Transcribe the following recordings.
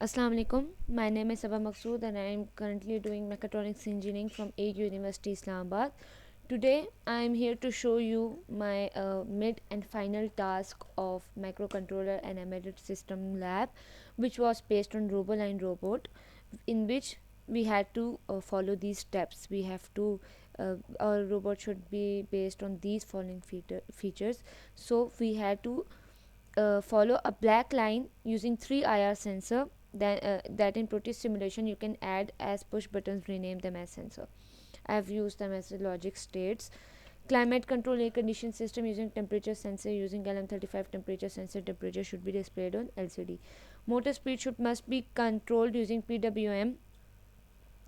Assalamu alaikum. My name is Sabah Maqsood and I am currently doing mechatronics engineering from AU University Islamabad. Today I am here to show you my mid and final task of microcontroller and embedded system lab, which was based on RoboLine robot, in which we had to follow these steps. Our robot should be based on these following features. So we had to follow a black line using 3 IR sensor that in Proteus simulation you can add as push buttons, rename them as sensor. I have used them as the logic states. Climate control air condition system using temperature sensor using LM35 temperature sensor. Temperature should be displayed on LCD. Motor speed must be controlled using PWM.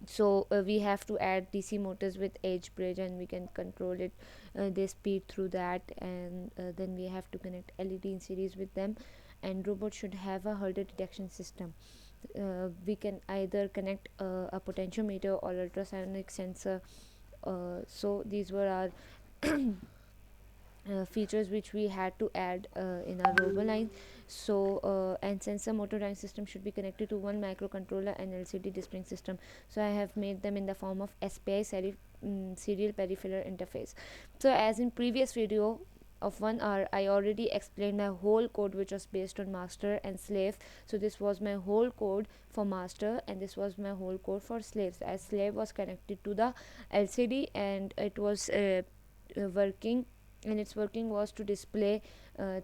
So we have to add DC motors with edge bridge and we can control it their speed through that, and then we have to connect LED in series with them. And robot should have a hurdle detection system. We can either connect a potentiometer or ultrasonic sensor. So these were our features which we had to add in our RoboLine. So and sensor motor driving system should be connected to one microcontroller and LCD displaying system. So I have made them in the form of SPI serial peripheral interface. So as in previous video of 1 hour, I already explained my whole code, which was based on master and slave. So this was my whole code for master and this was my whole code for slaves, as slave was connected to the LCD and it was working, and its working was to display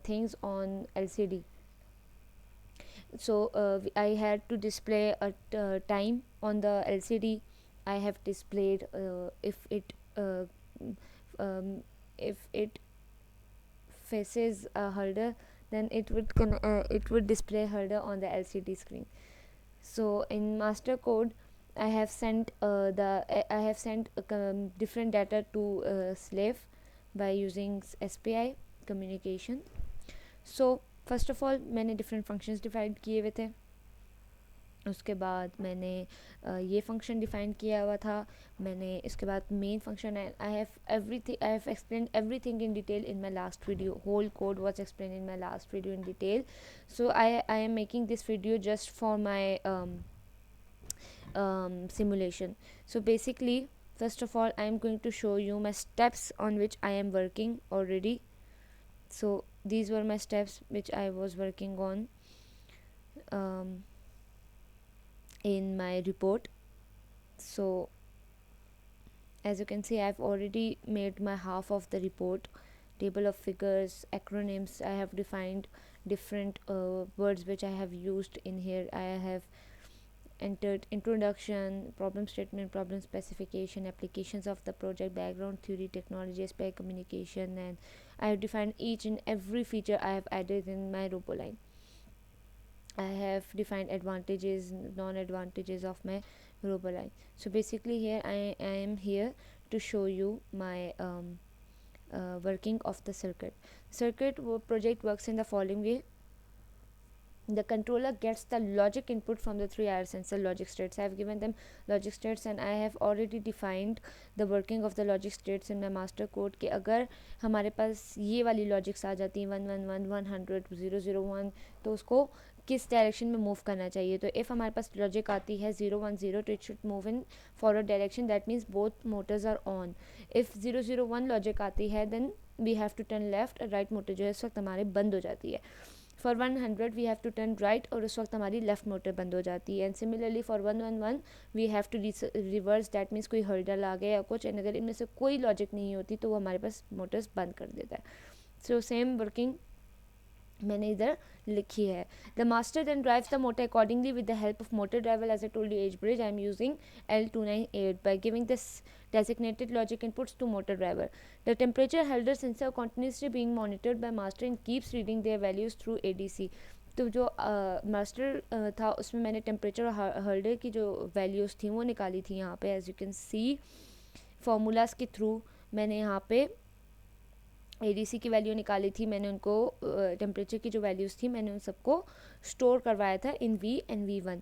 things on LCD. So I had to display a time on the LCD. I have displayed if it faces a holder, then it would display holder on the LCD screen. So in master code I have sent different data to slave by using SPI communication. So first of all मैंने different functions define किए हुए थे. उसके बाद मैंने ये function define किया हुआ था. मैंने इसके बाद main function I have explain everything in detail in my last video. Whole code was explain in my last video in detail. So I am making this video just for my simulation. So basically, first of all, I am going to show you my steps on which I am working already. So these were my steps which I was working on in my report. So as you can see, I've already made my half of the report. Table of figures, acronyms, I have defined different words which I have used in here. I have entered introduction, problem statement, problem specification, applications of the project, background theory, technology, SPI communication, and I have defined each and every feature I have added in my RoboLine. I have defined advantages, non-advantages of my RoboLine. So basically here I am here to show you my working of the circuit. Project works in the following way. The controller gets the logic input from the 3 IR sensor logic states. I have given them logic states and I have already defined the working of the logic states in my master code कि अगर हमारे पास ये वाली logics आ जाती हैं 111 100 001 तो उसको किस डायरेक्शन में मूव करना चाहिए. तो इफ़ हमारे पास लॉजिक आती है 010 तो it should move in forward direction. That means both motors are on. If 001 logic आती है then we have to turn left. Right motor जो है इस वक्त हमारे बंद हो जाती है. For 100 we have to turn right और उस वक्त हमारी लेफ्ट मोटर बंद हो जाती है. And similarly for 111 we have to reverse. That means कोई हर्डल आ गया या कुछ, एंड अगर इनमें से कोई लॉजिक नहीं होती तो वो हमारे पास मोटर्स बंद कर देता है. सो सेम वर्किंग मैंने इधर लिखी है. The master then drives the motor accordingly with the help of motor driver. As I told you as bridge I am using L298 by giving this designated logic inputs to motor driver. The temperature holder sensor continuously being monitored by master and keeps reading their values through ADC. तो जो master था उसमें मैंने temperature और holder की जो values थी वो निकाली थी यहाँ पे. As you can see formulas के थ्रू मैंने यहाँ पे ADC की वैल्यू निकाली थी. मैंने उनको टेम्परेचर की जो वैल्यूज़ थी मैंने उन सबको स्टोर करवाया था इन V and V1.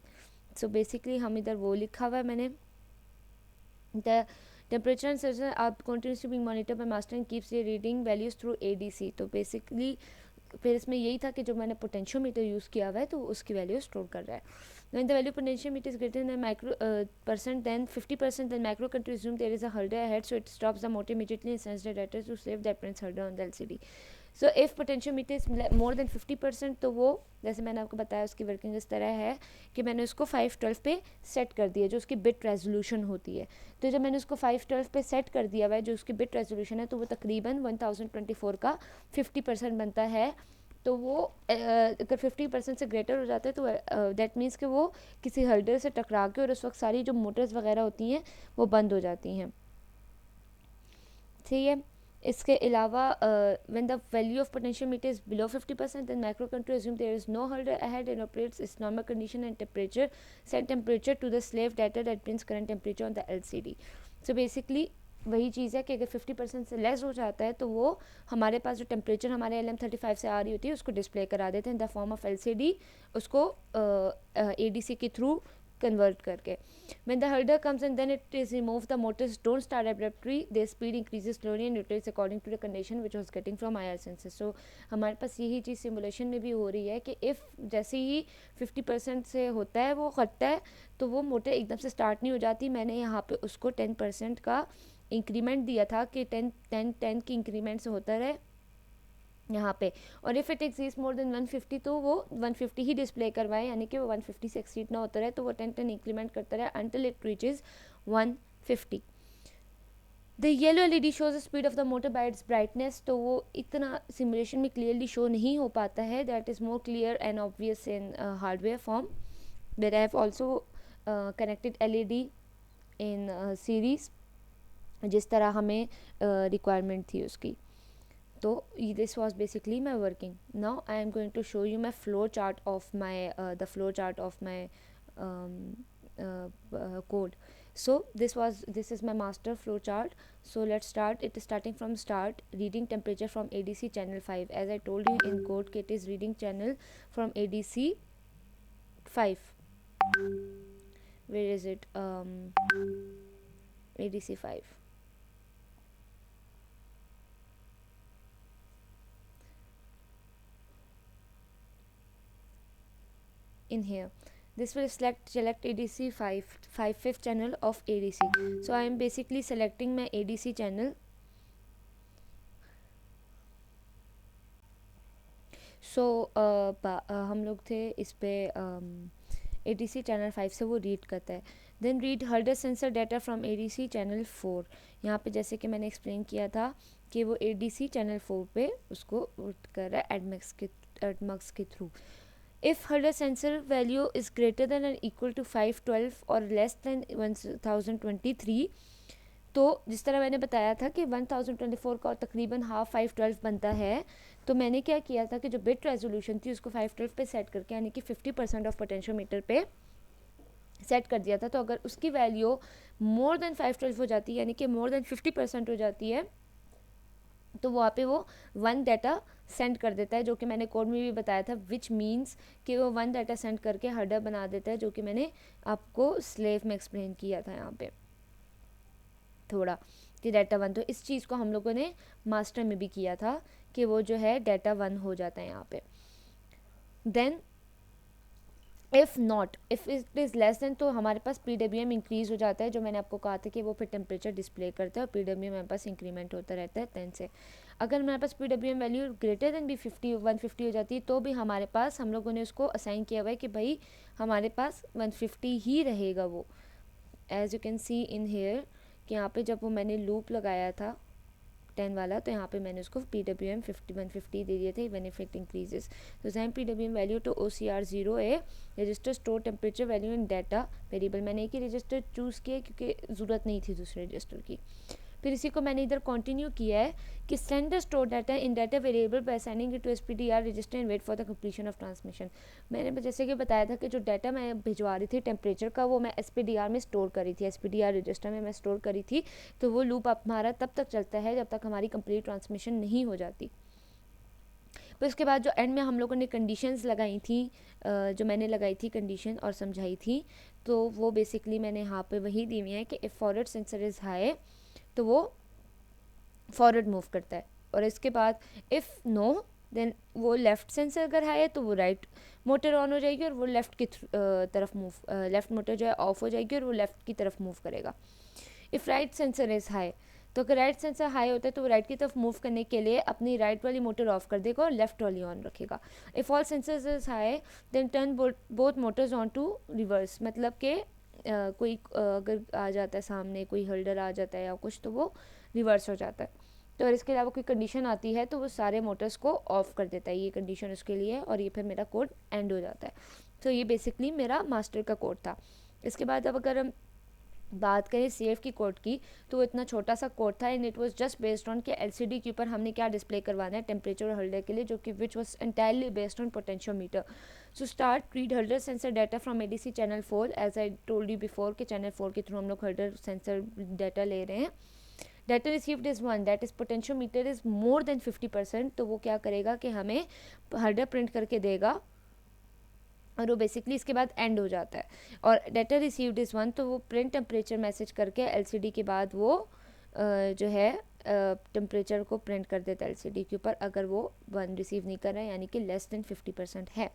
So basically हम इधर वो लिखा हुआ है मैंने. द टेम्परेचर एंड सर आप continuously being monitor by master and keeps reading values through ADC. तो बेसिकली फिर इसमें यही था कि जो मैंने पोटेंशियोमीटर यूज़ किया हुआ है तो उसकी वैल्यू स्टोर कर रहा है. When the value potentiometer is greater than micro percent than 50%, then micro control assume there is a holder ahead, so it stops the motor immediately and sends the data to save that prints holder on the LCD. So if potentiometer is more than 50%, तो वो जैसे मैंने आपको बताया उसकी working इस तरह है कि मैंने उसको 512 पे सेट कर दिया, जो उसकी बिट रेजोल्यूशन होती है. तो जब मैंने उसको 512 पे सेट कर दिया हुआ है जो उसकी बिट रेजोल्यूशन है, तो वो तकरीबन 1024 का 50% बनता है. तो वो अगर 50% से ग्रेटर हो जाता है तो दैट मीन्स कि वो किसी होल्डर से टकरा के, और उस वक्त सारी जो मोटर्स वगैरह होती हैं वो बंद हो जाती हैं. ठीक है. इसके अलावा when the value of potentiometer is below 50%, then micro control assume there is no holder ahead and operates its normal condition and temperature, set temperature to the slave data that prints current temperature on the LCD. so basically वही चीज़ है कि अगर 50% से less हो जाता है तो वो हमारे पास जो टेम्परेचर हमारे LM35 से आ रही होती है उसको डिस्प्ले करा देते हैं in the form of LCD, उसको ADC के थ्रू convert करके. When the holder comes and then it is removed, the motors don't start abruptly, their speed increases slowly and rotates according to the condition which was getting from IR sensors. So हमारे पास यही चीज़ simulation में भी हो रही है कि if जैसे ही 50% से होता है वो घटता है तो वो मोटर एकदम से स्टार्ट नहीं हो जाती. मैंने यहाँ पे उसको 10% का इंक्रीमेंट दिया था कि 10 की इंक्रीमेंट से होता रहे यहाँ पे. और if it exceeds more than 150 तो वो 150 ही डिस्प्ले करवाए, यानी कि वो 150 से एक्सीड ना होता रहे, तो वो 10 इंक्रीमेंट करता रहे until it reaches 150. The yellow LED shows the speed of the motor bye it's brightness. तो वो इतना सिमुलेशन में क्लियरली शो नहीं हो पाता है. That is more clear and obvious in hardware form. Where I have also connected LED in series जिस तरह हमें रिक्वायरमेंट थी उसकी. So this was basically my working. Now I am going to show you my flow chart of my the flow chart of my code. So this is my master flow chart. So let's start. It is starting from start, reading temperature from ADC channel 5. As I told you in code, it is reading channel from ADC 5. Where is it? ADC 5. In here, this will select ADC 5th channel of ADC. So I am basically selecting my ADC channel. So हम लोग थे इस पे ADC channel 5 से वो read करता है. Then read holder sensor data from ADC channel 4. यहाँ पे जैसे कि मैंने एक्सप्लेन किया था कि वो ADC चैनल 4 पे उसको कर रहा है एडमक्स के through. If holder sensor value is greater than or equal to 512 or less than 1023, तो जिस तरह मैंने बताया था कि 1024 का तकरीबन हाफ 512 बनता है, तो मैंने क्या किया था कि जो बिट रेजोल्यूशन थी उसको 512 पे सेट करके, यानी कि 50% ऑफ पोटेंशियोमीटर पे सेट कर दिया था. तो अगर उसकी वैल्यू मोर देन 512 हो जाती है, यानी कि मोर देन 50% हो जाती है, तो वहाँ पे वो 1 डाटा सेंड कर देता है, जो कि मैंने कोड में भी बताया था, विच मीन्स कि वो 1 डाटा सेंड करके हेडर बना देता है, जो कि मैंने आपको स्लेव में एक्सप्लेन किया था यहाँ पे थोड़ा कि डाटा 1. तो इस चीज़ को हम लोगों ने मास्टर में भी किया था कि वो जो है डाटा 1 हो जाता है यहाँ पे. Then if not, if it is less than, तो हमारे पास PWM इंक्रीज़ हो जाता है, जो मैंने आपको कहा था कि वो फिर टेम्परेचर डिस्प्ले करता है और PWM हमारे पास इंक्रीमेंट होता रहता है 10 से. अगर हमारे पास PWM वैल्यू ग्रेटर देन भी 150 हो जाती है, तो भी हमारे पास, हम लोगों ने उसको असाइन किया हुआ है कि भाई हमारे पास 150 ही रहेगा वो. As you can see in here कि यहाँ पे जब वो मैंने लूप लगाया था 10 वाला, तो यहाँ पे मैंने उसको PWM 150 दे दिए थे व्हेन इफ इट इंक्रीजेस. तो same PWM value to OCR0A register store temperature value in data variable. मैंने एक ही रजिस्टर चूज़ किया क्योंकि ज़रूरत नहीं थी दूसरे रजिस्टर की. फिर इसी को मैंने इधर कंटिन्यू किया है कि send the store data in data variable by assigning it to SPDR register and wait for the completion of transmission. मैंने जैसे कि बताया था कि जो डाटा मैं भिजवा रही थी टेम्परेचर का, वो मैं SPDR में स्टोर करी थी, SPDR रजिस्टर में मैं स्टोर करी थी. तो वो लूप हमारा तब तक चलता है जब तक हमारी कंप्लीट ट्रांसमिशन नहीं हो जाती. फिर उसके बाद जो एंड में हम लोगों ने कंडीशंस लगाई थी, जो मैंने लगाई थी कंडीशन और समझाई थी, तो वो बेसिकली मैंने यहाँ पे वही दी हुई है कि if forward sensor is high तो वो फॉरवर्ड मूव करता है. और इसके बाद इफ़ नो देन वो लेफ़्ट सेंसर अगर हाई है तो वो राइट मोटर ऑन हो जाएगी और वो लेफ़्ट की तरफ मूव, लेफ़्ट मोटर जो है ऑफ हो जाएगी और वो लेफ़्ट की तरफ मूव करेगा। If right sensor is high, तो अगर राइट सेंसर हाई होता है तो वो राइट की तरफ मूव करने के लिए अपनी राइट वाली मोटर ऑफ कर देगा और लेफ्ट वाली ऑन रखेगा। If all sensors is high then turn both motors on to reverse, मतलब कि कोई अगर आ जाता है सामने, कोई होल्डर आ जाता है या कुछ, तो वो रिवर्स हो जाता है। तो अगर इसके अलावा कोई कंडीशन आती है तो वो सारे मोटर्स को ऑफ कर देता है, ये कंडीशन उसके लिए, और ये फिर मेरा कोड एंड हो जाता है। तो ये बेसिकली मेरा मास्टर का कोड था। इसके बाद अब अगर हम बात करें सेफ की कोड की, तो वो इतना छोटा सा कोड था and it was just based on कि एलसीडी के ऊपर हमने क्या डिस्प्ले करवाना है टेम्परेचर और होल्डर के लिए, जो कि which was entirely based on potentiometer. So start read holder sensor data from ADC channel 4, as I told you before कि चैनल 4 के थ्रू हम लोग होल्डर सेंसर डाटा ले रहे हैं। Data received is 1, that is potentiometer is more than 50%, तो वो क्या करेगा कि हमें होल्डर प्रिंट करके देगा और वो बेसिकली इसके बाद एंड हो जाता है। और डाटा रिसीव्ड इज़ 1, तो वो प्रिंट टेम्परेचर मैसेज करके एलसीडी के बाद वो जो है टेम्परेचर को प्रिंट कर देता है एलसीडी के ऊपर, अगर वो 1 रिसीव नहीं कर रहा है, यानी कि लेस देन 50% है।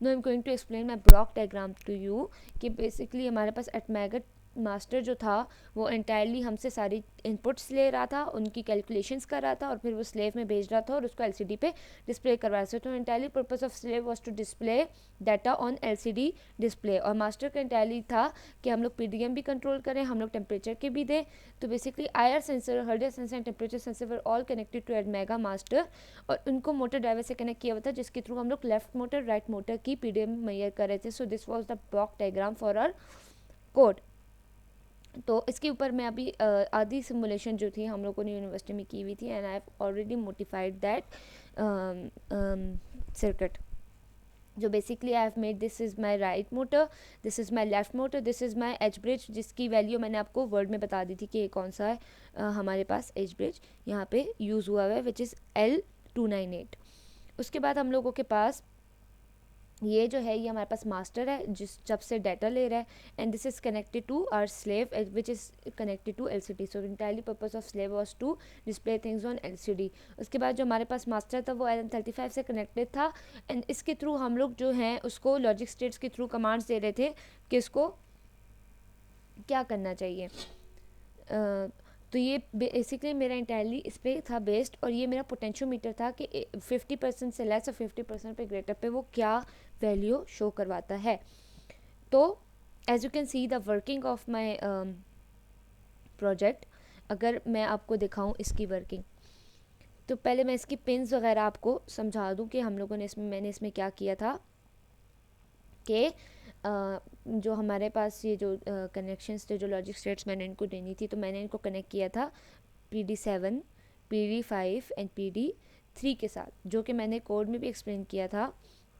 No I am going to explain my block diagram to you कि बेसिकली हमारे पास एटमेगा मास्टर जो था वो एंटायरली हमसे सारी इनपुट्स ले रहा था, उनकी कैलकुलेशंस कर रहा था और फिर वो स्लेव में भेज रहा था और उसको एलसीडी पे डिस्प्ले करवा रहा था। तो entirely purpose of slave was to display data on LCD display, और मास्टर का एंटायरली था कि हम लोग पीडीएम भी कंट्रोल करें, हम लोग टेम्परेचर के भी दें। तो basically IR sensor, holder sensor and temperature sensor were all connected to ATmega master, और उनको मोटर ड्राइवर से कनेक्ट किया हुआ था, जिसके थ्रू हम लोग लेफ्ट मोटर राइट मोटर की पीडीएम मेजर कर रहे थे। So this was the block diagram for our code. तो इसके ऊपर मैं अभी आधी सिमुलेशन जो थी हम लोगों ने यूनिवर्सिटी में की हुई थी, and I have already modified that circuit. जो basically I have made, this is my right motor, this is my left motor, this is my H bridge, जिसकी वैल्यू मैंने आपको वर्ड में बता दी थी कि ये कौन सा है हमारे पास एज ब्रिज यहाँ पे यूज़ हुआ है, विच इज़ L298। उसके बाद हम लोगों के पास ये जो है, ये हमारे पास मास्टर है जिस जब से डाटा ले रहा है, and this is connected to our slave which is connected to LCD. So entirely purpose of slave was to display things on LCD. उसके बाद जो हमारे पास मास्टर था वो LM35 से कनेक्टेड था, एंड इसके थ्रू हम लोग जो हैं उसको लॉजिक स्टेट्स के थ्रू कमांड्स दे रहे थे कि इसको क्या करना चाहिए। तो ये बेसिकली मेरा इंटायरली इस पर था बेस्ड, और ये मेरा पोटेंशियोमीटर था कि 50% से लेस और 50% पे ग्रेटर पे वो क्या वैल्यू शो करवाता है। तो as you can see the working of my project, अगर मैं आपको दिखाऊं इसकी वर्किंग, तो पहले मैं इसकी पिन्स वगैरह आपको समझा दूं कि हम लोगों ने मैंने इसमें क्या किया था कि जो हमारे पास ये जो कनेक्शंस थे, जो लॉजिक स्टेट्स मैंने इनको देनी थी, तो मैंने इनको कनेक्ट किया था PD7, PD5 एंड PD3 के साथ, जो कि मैंने कोड में भी एक्सप्लेन किया था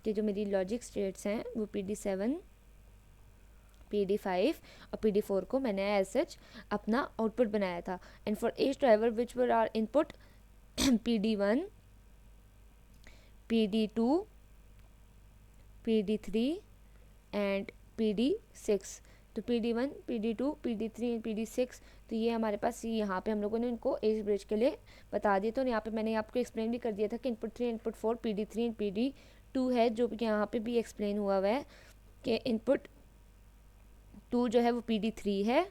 कि जो मेरी लॉजिक स्टेट्स हैं वो PD7, PD5 और PD4 को मैंने एज सच अपना आउटपुट बनाया था। And for each driver which were are input PD1, PD2, PD3 and PD6। तो PD1, PD2, PD3 and PD6, तो ये हमारे पास यहाँ पे हम लोगों ने इनको एज ब्रिज के लिए बता दिया। तो यहाँ पे मैंने आपको एक्सप्लेन भी कर दिया था कि input 3, input 4 PD3 and PD2 है, जो यहाँ पे भी एक्सप्लेन हुआ है कि इनपुट 2 जो है वो PD3 है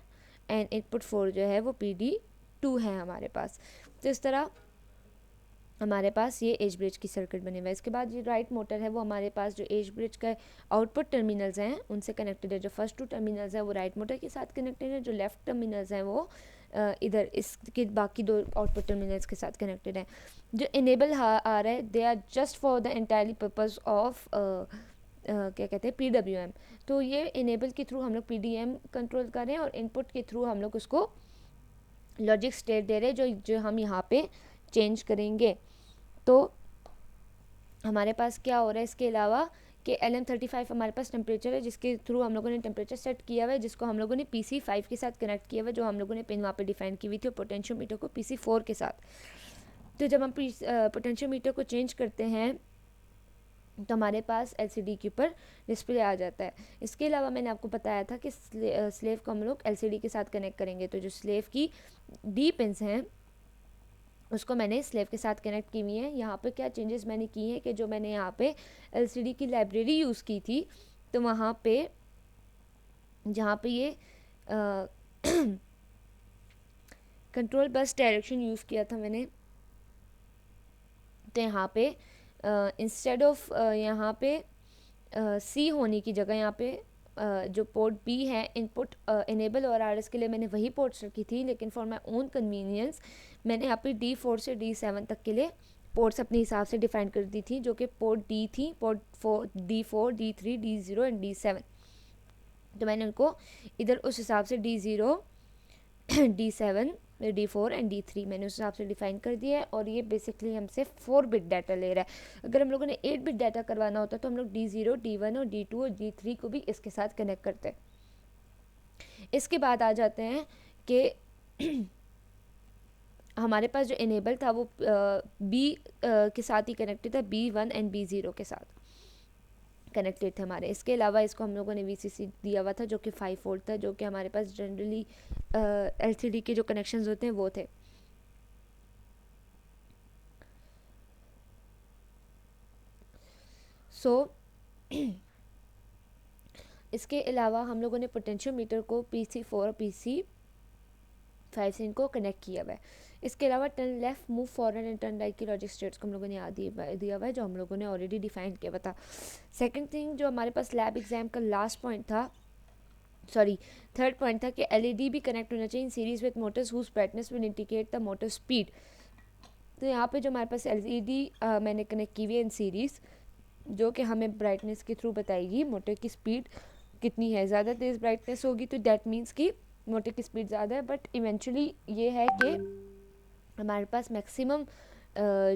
एंड इनपुट 4 जो है वो PD2 है हमारे पास। तो इस तरह हमारे पास ये एज ब्रिज की सर्किट बने हुआ है। इसके बाद जो राइट मोटर है वो हमारे पास जो एज ब्रिज का आउटपुट टर्मिनल्स हैं उनसे कनेक्टेड है। जो फर्स्ट 2 टर्मिनल्स हैं वो राइट मोटर के साथ कनेक्टेड है, जो लेफ्ट टर्मिनल्स हैं वो इधर इसके बाकी 2 आउटपुट टर्मिनल्स के साथ कनेक्टेड हैं। जो इनेबल आ रहा है they are just for the entirely purpose of क्या कहते हैं PWM। तो ये इनेबल के थ्रू हम लोग PDM कंट्रोल कर रहे हैं और इनपुट के थ्रू हम लोग उसको लॉजिक स्टेट दे रहे हैं जो हम यहाँ पे चेंज करेंगे। तो हमारे पास क्या हो रहा है इसके अलावा कि LM35 हमारे पास टेम्परेचर है, जिसके थ्रू हम लोगों ने टेम्परेचर सेट किया हुआ है, जिसको हम लोगों ने PC5 के साथ कनेक्ट किया हुआ है, जो हम लोगों ने पिन वहाँ पे डिफाइन की हुई थी, और पोटेंशियोमीटर को PC4 के साथ। तो जब हम पोटेंशियोमीटर को चेंज करते हैं तो हमारे पास LCD के ऊपर डिस्प्ले आ जाता है। इसके अलावा मैंने आपको बताया था कि स्लेव को हम लोग LCD के साथ कनेक्ट करेंगे। तो जो स्लेव की D पिन्स हैं उसको मैंने स्लेव के साथ कनेक्ट की हुई है। यहाँ पे क्या चेंजेस मैंने की हैं कि जो मैंने यहाँ पे एलसीडी की लाइब्रेरी यूज़ की थी, तो वहाँ पे जहाँ पे ये कंट्रोल बस डायरेक्शन यूज़ किया था मैंने, तो यहाँ पे इंस्टेड ऑफ यहाँ पे सी होने की जगह यहाँ पे जो पोर्ट बी है इनपुट इनेबल और आर एस के लिए मैंने वही पोर्ट्स रखी थी, लेकिन फॉर माई ओन कन्वीनियंस मैंने यहाँ पे D4 से D7 तक के लिए पोर्ट्स अपने हिसाब से डिफाइन कर दी थी, जो कि पोर्ट डी थी, port D4 D3 D0 and D7। तो मैंने उनको इधर उस हिसाब से D0 D7 D4 and D3 मैंने उस हिसाब से डिफाइन कर दिया है। और ये बेसिकली हमसे 4 बिट डाटा ले रहा है। अगर हम लोगों ने 8 बिट डाटा करवाना होता तो हम लोग D0 D1 और D2 और D3 को भी इसके साथ कनेक्ट करते हैं। इसके बाद आ जाते हैं कि हमारे पास जो इनेबल था वो बी के साथ ही कनेक्टेड था, B1 एंड B0 के साथ कनेक्टेड थे हमारे। इसके अलावा इसको हम लोगों ने VCC दिया हुआ था जो कि 5 वोल्ट था, जो कि हमारे पास जनरली LCD के जो कनेक्शंस होते हैं वो थे। सो इसके अलावा हम लोगों ने पोटेंशियोमीटर को PC4 और PC5 से इनको कनेक्ट किया हुआ है। इसके अलावा turn left, move forward and turn right की लॉजिक स्टेट्स को हम लोगों ने याद दिया हुआ है, जो हम लोगों ने ऑलरेडी डिफाइन किया हुआ था। सेकेंड थिंग जो हमारे पास लैब एग्जाम का लास्ट पॉइंट था, सॉरी थर्ड पॉइंट था कि LED भी कनेक्ट होना चाहिए in series with motors whose brightness will indicate the motor speed. तो यहाँ पे जो हमारे पास LED मैंने कनेक्ट की हुई है इन सीरीज़, जो कि हमें ब्राइटनेस के थ्रू बताएगी मोटर की स्पीड कितनी है। ज़्यादा तेज़ ब्राइटनेस होगी तो दैट मीन्स कि मोटर की स्पीड ज़्यादा है, बट इवेंचुअली ये है कि हमारे पास मैक्सिमम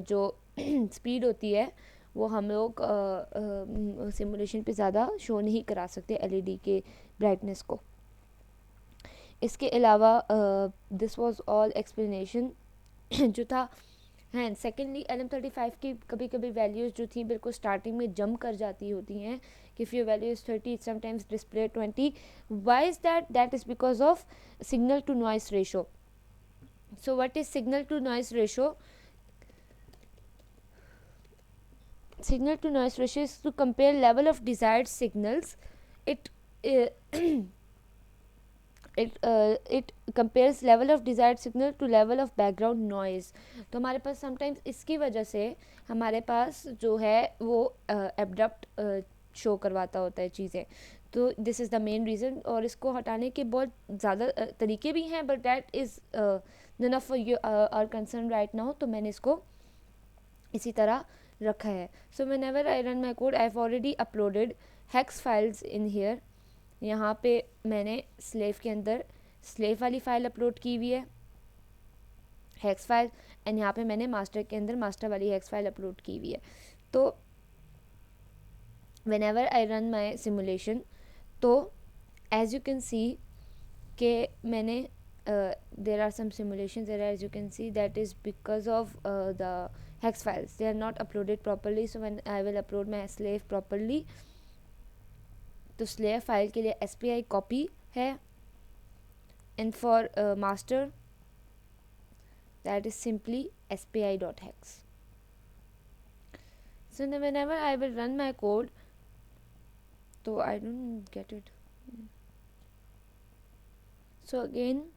जो स्पीड होती है वो हम लोग सिमुलेशन पे ज़्यादा शो नहीं करा सकते LED के ब्राइटनेस को। इसके अलावा दिस वाज ऑल एक्सप्लेनेशन जो था। एंड सेकेंडली LM35 की कभी कभी वैल्यूज़ जो थी बिल्कुल स्टार्टिंग में जंप कर जाती होती हैं कि if your value is 30 sometimes display 20। Why is that is because of signal to noise ratio. So what is signal to noise ratio? Signal to noise ratio is to compare level of desired signals. It it compares level of desired signal to level of background noise. तो हमारे पास sometimes इसकी वजह से हमारे पास जो है वो abrupt show करवाता होता है चीज़ें। तो this is the main reason. और इसको हटाने के बहुत ज़्यादा तरीके भी हैं, but that is none of our concern right now. तो मैंने इसको इसी तरह रखा है। So whenever I run my code, I have already uploaded hex files in here. यहाँ पे मैंने स्लेव के अंदर स्लेव वाली फ़ाइल अपलोड की हुई है, हेक्स फाइल, एंड यहाँ पे मैंने मास्टर के अंदर मास्टर वाली हेक्स फाइल अपलोड की हुई है। तो whenever I run my simulation, तो एज यू कैन सी के मैंने there are some simulations there, as you can see, that is because of the hex files, they are not uploaded properly. So when I will upload my slave properly, तो slave file के लिए SPI copy है, and for master that is simply spi.hex. So now whenever I will run my code, so I don't get it. So again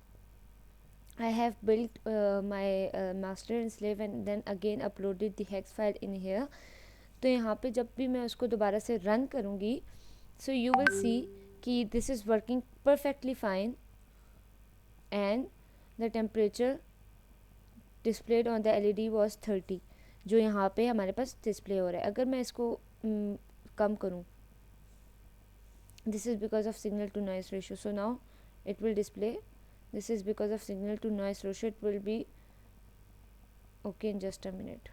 I have built my master and slave and then again uploaded the hex file in here. तो यहाँ पे जब भी मैं उसको दोबारा से run करूँगी, so you will see कि this is working perfectly fine and the temperature displayed on the LED was 30, जो यहाँ पे हमारे पास डिस्प्ले हो रहा है। अगर मैं इसको कम करूँ, this is because of signal to noise ratio, so now it will display. This is because of signal to noise ratio, it will be okay in just a minute.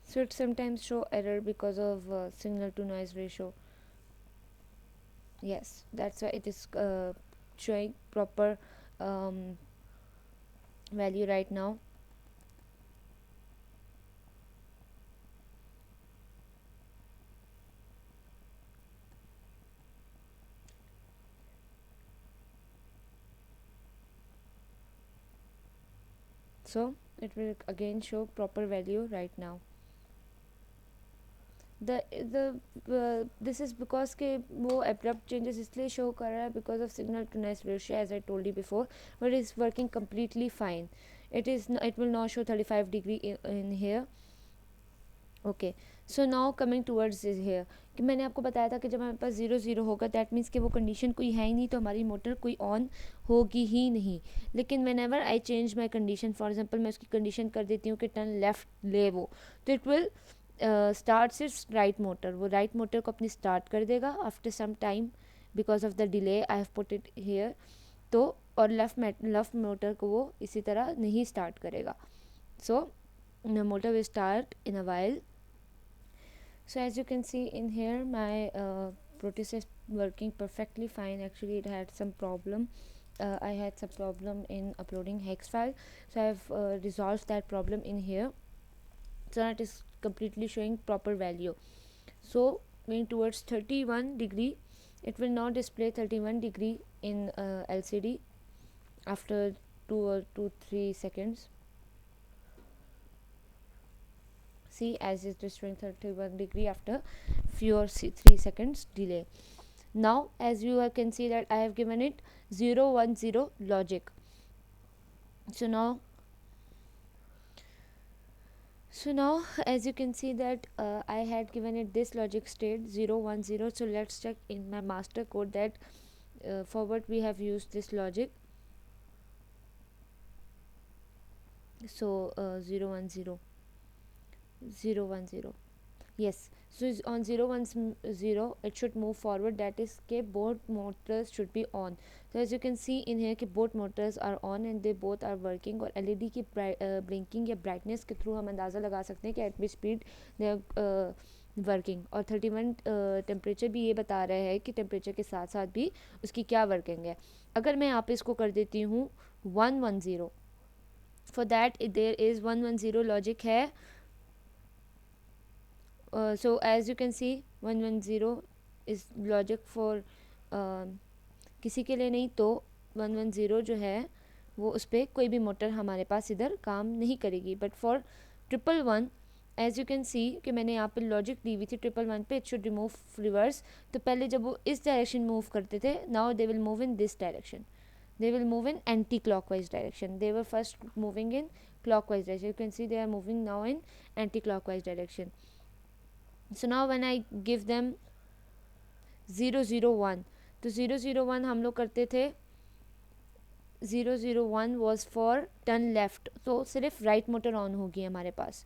So it sometimes show error because of signal to noise ratio. Yes, that's why it is showing proper value right now. So it will again show proper value right now. This is because के वो abrupt changes इसलिए show कर रहा है because of signal to noise ratio, as I told you before, but it's working completely fine. It will now show 35 degree in here. Okay, so now coming towards is here, कि मैंने आपको बताया था कि जब हमारे पास 0 0 होगा दैट मीन्स कि वो कंडीशन कोई है ही नहीं, तो हमारी मोटर कोई ऑन होगी ही नहीं. लेकिन when ever I change my condition, for example मैं उसकी कंडीशन कर देती हूँ कि टर्न लेफ्ट ले वो, तो it will start its right motor, वो राइट मोटर को अपनी स्टार्ट कर देगा after some time because of the delay I have put it here. तो और लेफ्ट मोटर को वो इसी तरह नहीं स्टार्ट करेगा. सो motor will start in a while. So as you can see in here, my Proteus is working perfectly fine. Actually it had some problem. I had some problem in uploading hex file, so I have resolved that problem in here, so that is completely showing proper value. So going towards 31 degree, it will now display 31 degree in LCD after 2 or 3 seconds. See, as it is showing 31 degree after few or 3 seconds delay. Now as you can see that I have given it 0 1 0 logic. So now as you can see that I had given it this logic state 0 1 0. So let's check in my master code that for what we have used this logic. So 0 1 0 0 1 0, yes. So on 0 1 0 it should move forward, that is के both motors should be on. So as you can see in here कि both motors are on and they both are working. और LED की blinking या brightness के through हम अंदाज़ा लगा सकते हैं कि at which speed they are working. और 31 टेम्परेचर भी ये बता रहा है कि टेम्परेचर के साथ साथ भी उसकी क्या वर्किंग है. अगर मैं यहाँ पे इसको कर देती हूँ 1 1 0, for that there is 1 1 0 logic है. So as you can see 1 1 0 is logic for किसी के लिए नहीं, तो 1 1 0 जो है वो उस पर कोई भी मोटर हमारे पास इधर काम नहीं करेगी. But for 1 1 1 as you can see कि मैंने यहाँ पे लॉजिक दी हुई थी 1 1 1 पे इट शुड रिमूव रिवर्स. तो पहले जब वो इस डायरेक्शन मूव करते थे, now they will move in this direction, they will move in anti-clockwise direction. They were first moving in clockwise direction. You can see they are moving now in anti-clockwise direction. So now when I give them 0 0 1, तो 0 0 1 हम लोग करते थे 0 0 1 was for turn left, तो सिर्फ right motor on होगी हमारे पास.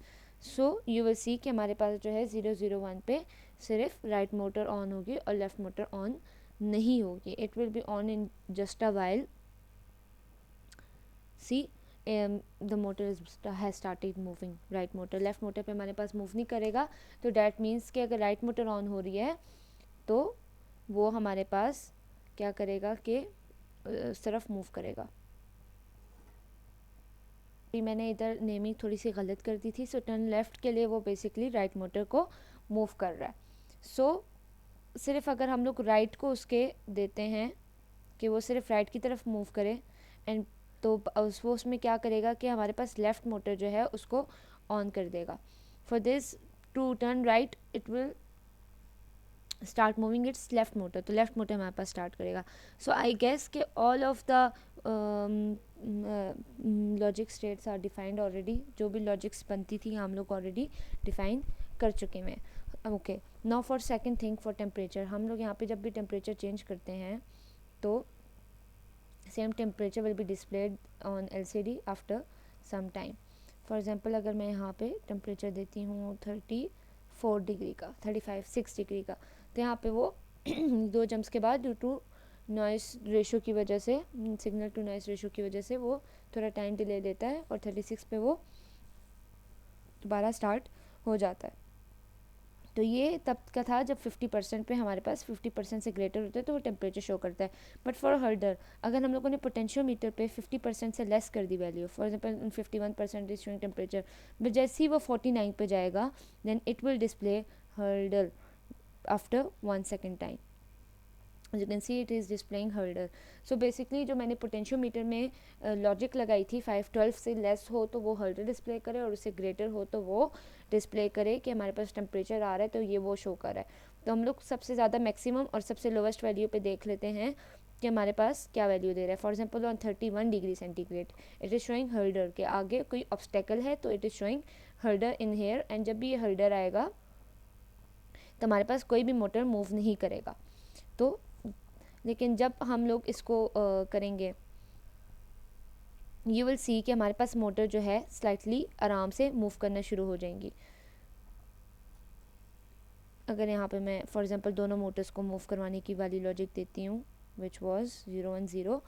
So you will see कि हमारे पास जो है 0 0 1 पे सिर्फ राइट मोटर ऑन होगी और लेफ्ट मोटर ऑन नहीं होगी. It will be on in just a while. See the motor has started moving. Right motor left motor पे हमारे पास मूव नहीं करेगा, तो डैट मीन्स कि अगर राइट मोटर ऑन हो रही है तो वो हमारे पास क्या करेगा कि तरफ मूव करेगा. मैंने इधर नेमिंग थोड़ी सी गलत कर दी थी. सो टर्न लेफ़्ट के लिए वो बेसिकली राइट मोटर को मूव कर रहा है. सो सिर्फ अगर हम लोग राइट को उसके देते हैं कि वो सिर्फ राइट की तरफ मूव करे, एंड तो वो उसमें क्या करेगा कि हमारे पास लेफ़्ट मोटर जो है उसको ऑन कर देगा. For this to turn right it will start moving its left motor, तो लेफ्ट मोटर हमारे पास स्टार्ट करेगा. सो आई गेस कि all of the logic states are defined already. जो भी लॉजिक्स बनती थी हम लोग ऑलरेडी डिफाइन कर चुके हैं. Okay, now for second thing for temperature. हम लोग यहाँ पे जब भी टेम्परेचर चेंज करते हैं तो same temperature will be displayed on LCD after some time. For example अगर मैं यहाँ पे टेम्परेचर देती हूँ 34 डिग्री का, 6 डिग्री का, तो यहाँ पे वो 2 जंप्स के बाद ड्यू टू नॉइस रेशो की वजह से, सिग्नल टू नॉइस रेशो की वजह से वो थोड़ा टाइम डिले देता है और 36 पे वो दोबारा स्टार्ट हो जाता है. तो ये तब का था जब 50% पे हमारे पास 50% से ग्रेटर होता है तो वो टेम्परेचर शो करता है. बट फॉर हर्डर अगर हम लोगों ने पोटेंशियोमीटर पे 50% से लेस कर दी value, for example 51% is showing temperature, but जैसे ही वो 49 पे जाएगा then it will display harder after 1 second time. As you can see it is displaying holder. So basically जो मैंने पोटेंशियोमीटर में लॉजिक लगाई थी 512 से लेस हो तो वो होल्डर डिस्प्ले करे और उससे ग्रेटर हो तो वो डिस्प्ले करे कि हमारे पास टेम्परेचर आ रहा है, तो ये वो शो कर रहा है। तो हम लोग सबसे ज़्यादा मैक्सिमम और सबसे लोवेस्ट वैल्यू पे देख लेते हैं कि हमारे पास क्या वैल्यू दे रहा है। For example on 31 degree centigrade it is showing holder के आगे कोई ऑब्स्टेकल है, तो it is showing holder in here, and जब भी ये होल्डर आएगा तो हमारे पास कोई भी मोटर मूव नहीं करेगा। तो लेकिन जब हम लोग इसको करेंगे यू विल सी कि हमारे पास मोटर जो है स्लाइटली आराम से मूव करना शुरू हो जाएंगी। अगर यहाँ पे मैं फॉर एग्जांपल दोनों मोटर्स को मूव करवाने की वाली लॉजिक देती हूँ विच वाज 0 1 0,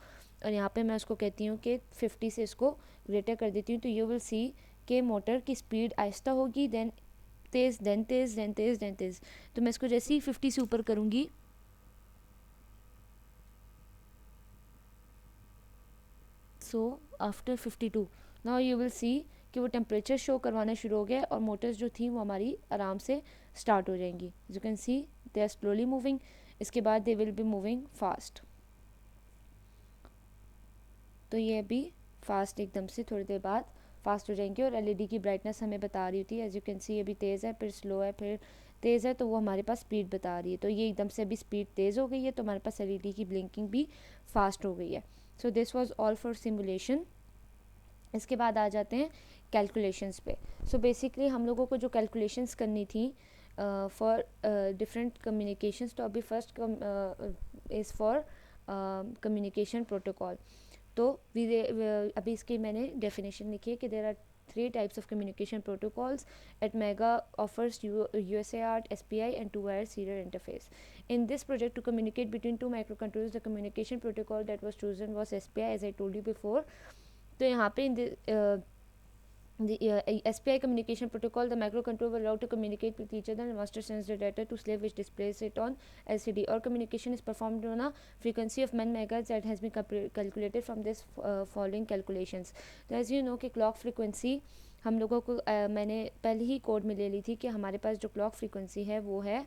और यहाँ पे मैं उसको कहती हूँ कि 50 से इसको ग्रेटर कर देती हूँ, तो यू विल सी कि मोटर की स्पीड आहिस्ता होगी, देन तेज़, देन तेज़, देन तेज़, देन तेज़। तो मैं इसको जैसे ही 50 से ऊपर करूँगी so after 52 now you will see कि वो टेम्परेचर शो करवाना शुरू हो गया और मोटर्स जो थी वो हमारी आराम से स्टार्ट हो जाएंगी। You can see they are slowly moving, इसके बाद they will be moving fast. तो ये अभी फास्ट एकदम से थोड़ी देर बाद फास्ट हो जाएंगे, और एलईडी की ब्राइटनेस हमें बता रही होती है। एज यू कैन सी अभी तेज़ है, फिर स्लो है, फिर तेज़ है, तो वो हमारे पास स्पीड बता रही है। तो ये एकदम से अभी स्पीड तेज़ हो गई है, तो हमारे पास एलईडी की ब्लिंकिंग भी फास्ट हो गई है। So this was all for simulation. इसके बाद आ जाते हैं कैलकुलेशंस पे। सो बेसिकली हम लोगों को जो कैलकुलेशंस करनी थी फॉर डिफरेंट कम्युनिकेशंस, तो अभी first is for communication protocol. तो अभी इसकी मैंने डेफिनेशन लिखी है कि there are 3 types of communication protocols at Mega offers USART, SPI and 2-wire serial interface. In this project to communicate between two microcontrollers, the communication protocol that was chosen was SPI, as I told you before. तो यहाँ पे the SPI communication protocol, the microcontroller will allow to communicate with each other and master sends the data to slave, which displays it on LCD. Or communication is performed on a frequency of 10 megahertz that has been calculated from this following calculations. तो as you know कि clock frequency हम लोगों को मैंने पहले ही code में ले ली थी कि हमारे पास जो क्लॉक फ्रीक्वेंसी है वो है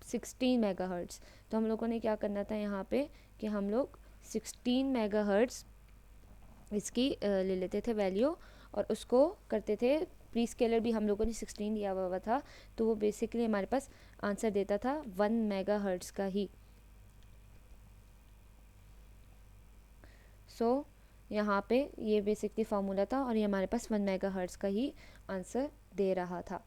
16 मेगाहर्ट्ज़। तो हम लोगों ने क्या करना था यहाँ पे कि हम लोग 16 मेगाहर्ट्ज़ इसकी ले लेते थे वैल्यू, और उसको करते थे प्री स्केलर भी हम लोगों ने 16 दिया हुआ था, तो वो बेसिकली हमारे पास आंसर देता था 1 मेगाहर्ट्ज़ का ही। सो यहाँ पे ये बेसिकली फार्मूला था और ये हमारे पास 1 मेगाहर्ट्ज़ का ही आंसर दे रहा था।